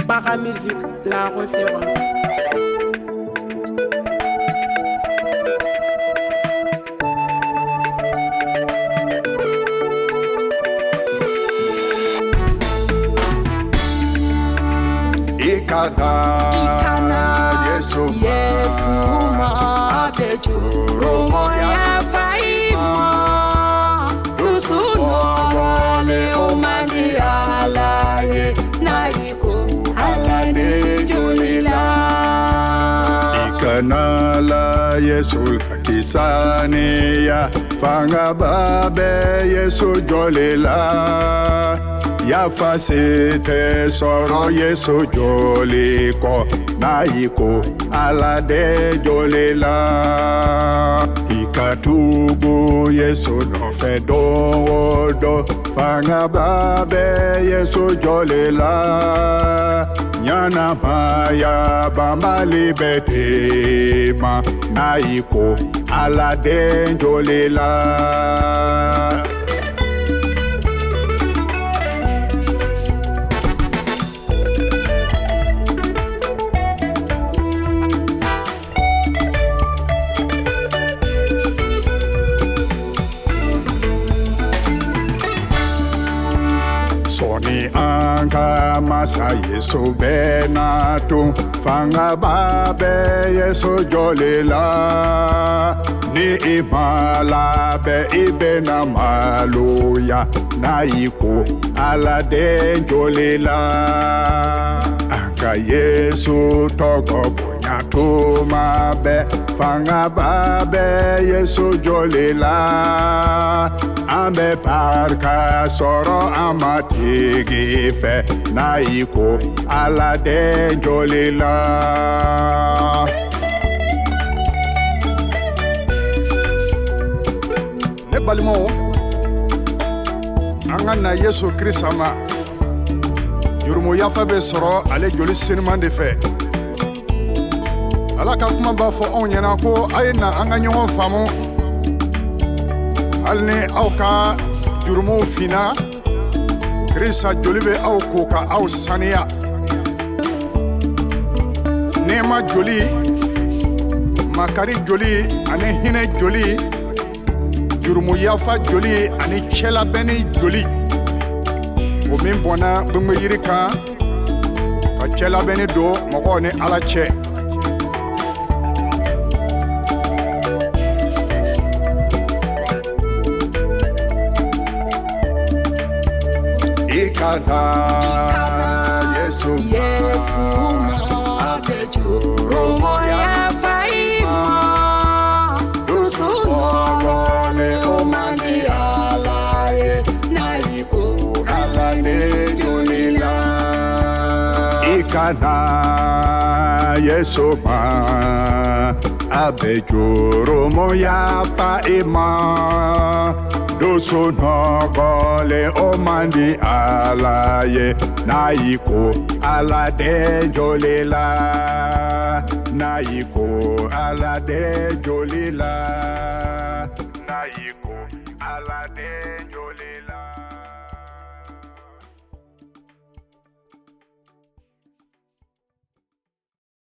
Paramusique, la référence. Ikana Yesu ma Abejuru moya faima Tusunore umani alaye Naiko alade julila Ikana la Yesu kisane ya Fanga babe Yesu jolela Ya fasite soro Yesu joliko Naiko alade jolela Ikatubu Yesu no fedo Fanga babe Yesu jolela Nyana maya bamba libetema Naiko alade jolela Soni anga masa Yesu benatu Fanga babe Yesu jolela Ni imala be ibena maluya Naiko alade jolela Anga Yesu togo bunyatuma be Fanga babe Yesu jolela Ambe parka soro amatigi fe Naiko alade jolila Ne balimo Anga na Yesu Krisama Yurumu yafa be soro ale joli sinman de fe Alaka kuma ba fo on yana ko ayina anga nyon famu Alne auka jurumu fina Krista jolibe au koka au sania Nema joli Makari joli ane hine joli Jurumu yafa joli ane chela beni joli O min bona bungwe yirika Ka chela beni do moko ne ala che Ikana Yesu ma Abejuru moya faima Tusunore umani alaye Naiko alade julila Ikana Yesu ma Abejuru moya faima Dosunogole omandi alaye Naiko alade jolela Naiko alade jolela